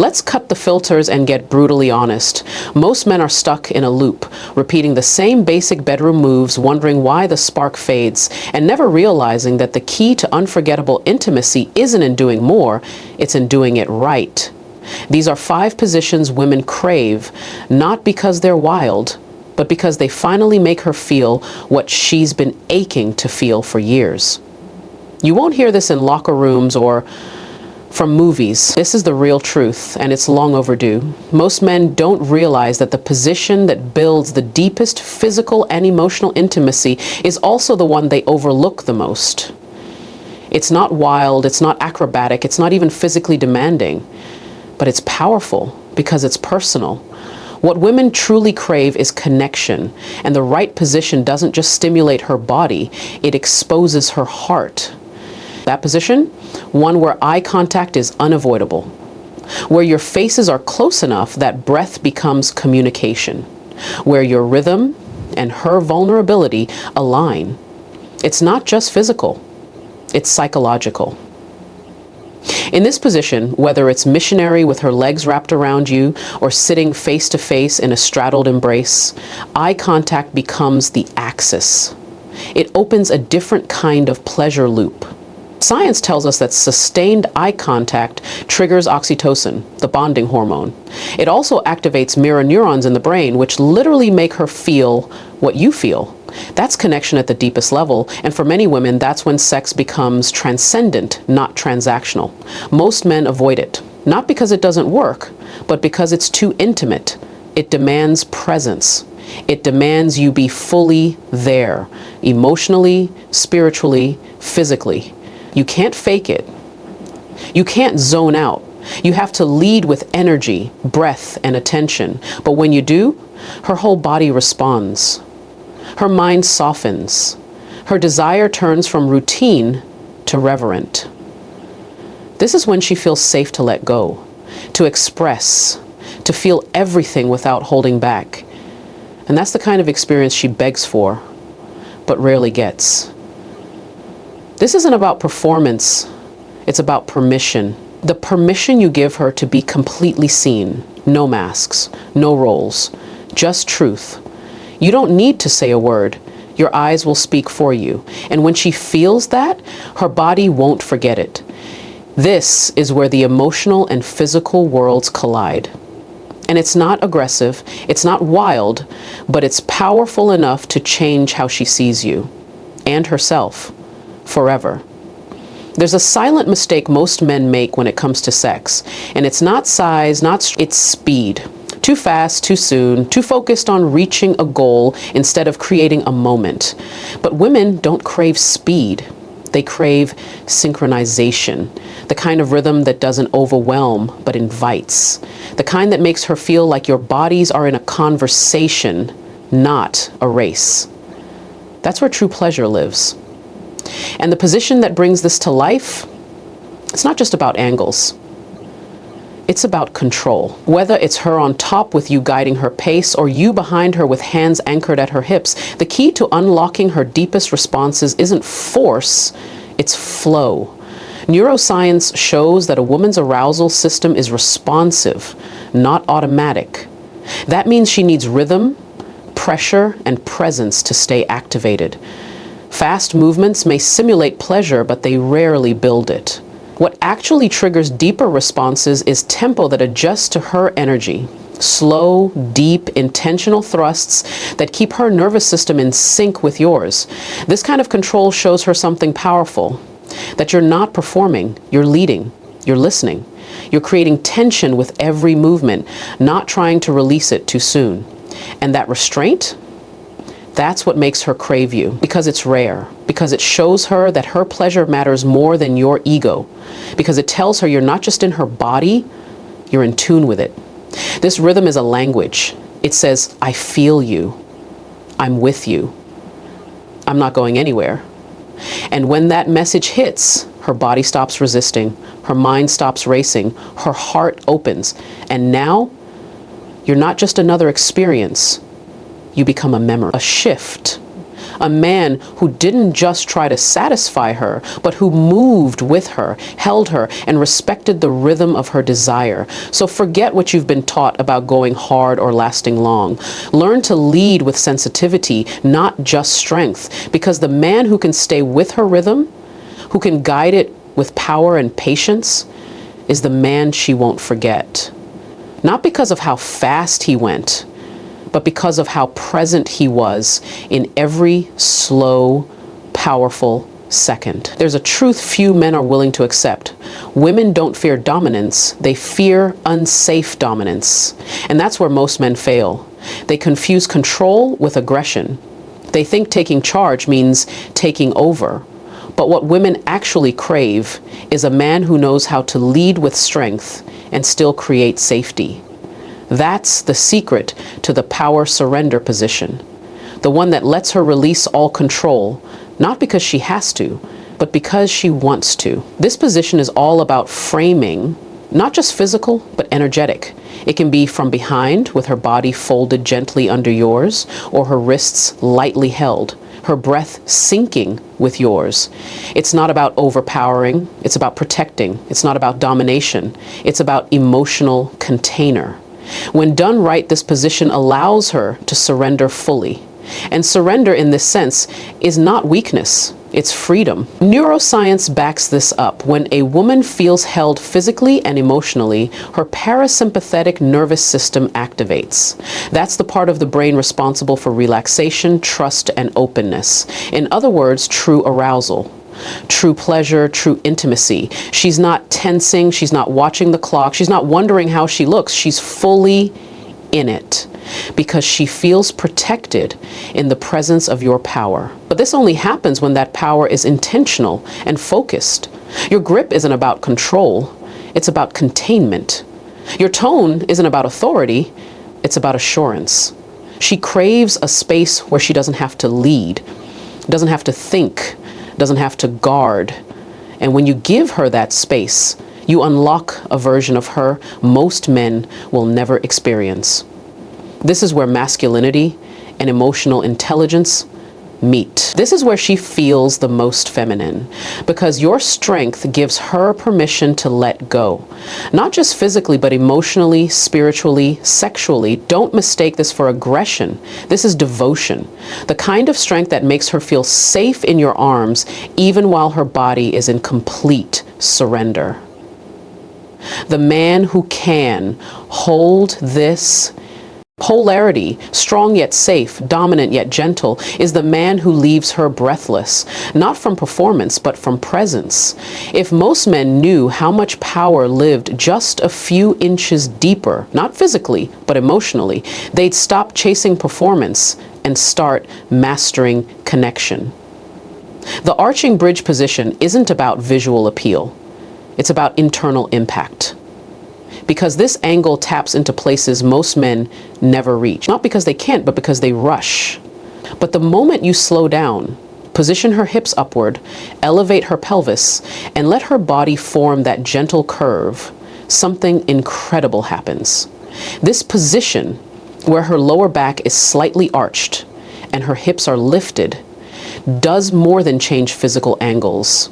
Let's cut the filters and get brutally honest. Most men are stuck in a loop, repeating the same basic bedroom moves, wondering why the spark fades, and never realizing that the key to unforgettable intimacy isn't in doing more, it's in doing it right. These are 5 positions women crave, not because they're wild, but because they finally make her feel what she's been aching to feel for years. You won't hear this in locker rooms or from movies. This is the real truth, and it's long overdue. Most men don't realize that the position that builds the deepest physical and emotional intimacy is also the one they overlook the most. It's not wild, it's not acrobatic, it's not even physically demanding, but it's powerful because it's personal. What women truly crave is connection, and the right position doesn't just stimulate her body, it exposes her heart. That position? One where eye contact is unavoidable, where your faces are close enough that breath becomes communication, where your rhythm and her vulnerability align. It's not just physical, it's psychological. In this position, whether it's missionary with her legs wrapped around you or sitting face to face in a straddled embrace, eye contact becomes the axis. It opens a different kind of pleasure loop. Science tells us that sustained eye contact triggers oxytocin, the bonding hormone. It also activates mirror neurons in the brain, which literally make her feel what you feel. That's connection at the deepest level, and for many women, that's when sex becomes transcendent, not transactional. Most men avoid it, not because it doesn't work, but because it's too intimate. It demands presence. It demands you be fully there, emotionally, spiritually, physically. You can't fake it. You can't zone out. You have to lead with energy, breath, and attention. But when you do, her whole body responds. Her mind softens. Her desire turns from routine to reverent. This is when she feels safe to let go, to express, to feel everything without holding back. And that's the kind of experience she begs for, but rarely gets. This isn't about performance, it's about permission. The permission you give her to be completely seen. No masks, no roles, just truth. You don't need to say a word. Your eyes will speak for you. And when she feels that, her body won't forget it. This is where the emotional and physical worlds collide. And it's not aggressive, it's not wild, but it's powerful enough to change how she sees you and herself. Forever. There's a silent mistake most men make when it comes to sex, and it's not size, it's speed. Too fast, too soon, too focused on reaching a goal instead of creating a moment. But women don't crave speed. They crave synchronization, the kind of rhythm that doesn't overwhelm but invites, the kind that makes her feel like your bodies are in a conversation, not a race. That's where true pleasure lives. And the position that brings this to life, it's not just about angles. It's about control. Whether it's her on top with you guiding her pace or you behind her with hands anchored at her hips, the key to unlocking her deepest responses isn't force, it's flow. Neuroscience shows that a woman's arousal system is responsive, not automatic. That means she needs rhythm, pressure, and presence to stay activated. Fast movements may simulate pleasure, but they rarely build it. What actually triggers deeper responses is tempo that adjusts to her energy. Slow, deep, intentional thrusts that keep her nervous system in sync with yours. This kind of control shows her something powerful. That you're not performing, you're leading, you're listening. You're creating tension with every movement, not trying to release it too soon. And that restraint? That's what makes her crave you, because it's rare, because it shows her that her pleasure matters more than your ego, because it tells her you're not just in her body, you're in tune with it. This rhythm is a language. It says, I feel you, I'm with you, I'm not going anywhere. And when that message hits, her body stops resisting, her mind stops racing, her heart opens, and now you're not just another experience. You become a memory, a shift, A man who didn't just try to satisfy her, but who moved with her, held her, and respected the rhythm of her desire. So forget what you've been taught about going hard or lasting long. Learn to lead with sensitivity, not just strength, because the man who can stay with her rhythm, who can guide it with power and patience, is the man she won't forget. Not because of how fast he went, but because of how present he was in every slow, powerful second. There's a truth few men are willing to accept. Women don't fear dominance, they fear unsafe dominance. And that's where most men fail. They confuse control with aggression. They think taking charge means taking over. But what women actually crave is a man who knows how to lead with strength and still create safety. That's the secret to the power surrender position. The one that lets her release all control, not because she has to, but because she wants to. This position is all about framing, not just physical, but energetic. It can be from behind, with her body folded gently under yours, or her wrists lightly held, her breath syncing with yours. It's not about overpowering, it's about protecting. It's not about domination, it's about emotional container. When done right, this position allows her to surrender fully. And surrender in this sense is not weakness, it's freedom. Neuroscience backs this up. When a woman feels held physically and emotionally, her parasympathetic nervous system activates. That's the part of the brain responsible for relaxation, trust, and openness. In other words, true arousal. True pleasure, true intimacy. She's not tensing, she's not watching the clock, she's not wondering how she looks, she's fully in it because she feels protected in the presence of your power. But this only happens when that power is intentional and focused. Your grip isn't about control, it's about containment. Your tone isn't about authority, it's about assurance. She craves a space where she doesn't have to lead, doesn't have to think, doesn't have to guard. And when you give her that space, you unlock a version of her most men will never experience. This is where masculinity and emotional intelligence meet. This is where she feels the most feminine, because your strength gives her permission to let go. Not just physically, but emotionally, spiritually, sexually. Don't mistake this for aggression. This is devotion. The kind of strength that makes her feel safe in your arms, even while her body is in complete surrender. The man who can hold this polarity, strong yet safe, dominant yet gentle, is the man who leaves her breathless, not from performance, but from presence. If most men knew how much power lived just a few inches deeper, not physically, but emotionally, they'd stop chasing performance and start mastering connection. The arching bridge position isn't about visual appeal. It's about internal impact. Because this angle taps into places most men never reach. Not because they can't, but because they rush. But the moment you slow down, position her hips upward, elevate her pelvis, and let her body form that gentle curve, something incredible happens. This position, where her lower back is slightly arched and her hips are lifted, does more than change physical angles.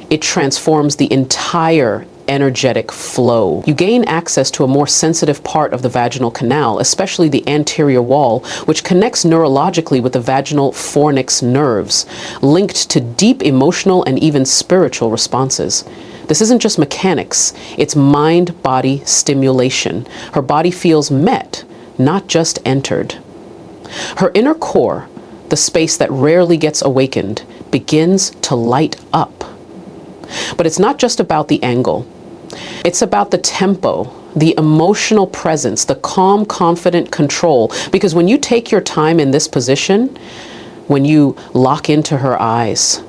It transforms the entire energetic flow. You gain access to a more sensitive part of the vaginal canal, especially the anterior wall, which connects neurologically with the vaginal fornix nerves, linked to deep emotional and even spiritual responses. This isn't just mechanics, it's mind-body stimulation. Her body feels met, not just entered. Her inner core, the space that rarely gets awakened, begins to light up. But it's not just about the angle. It's about the tempo, the emotional presence, the calm, confident control. Because when you take your time in this position, when you lock into her eyes,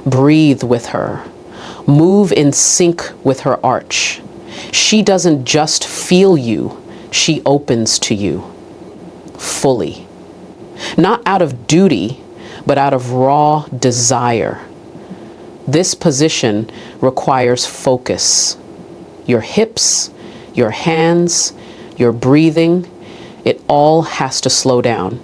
breathe with her, move in sync with her arch, she doesn't just feel you, she opens to you fully. Not out of duty, but out of raw desire. This position requires focus. Your hips, your hands, your breathing, it all has to slow down.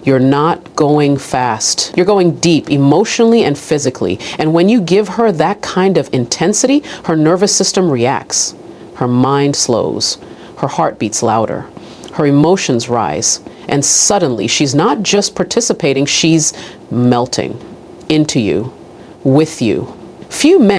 You're not going fast. You're going deep emotionally and physically. And when you give her that kind of intensity, her nervous system reacts. Her mind slows. Her heart beats louder. Her emotions rise. And suddenly, she's not just participating, she's melting into you, with you. Few men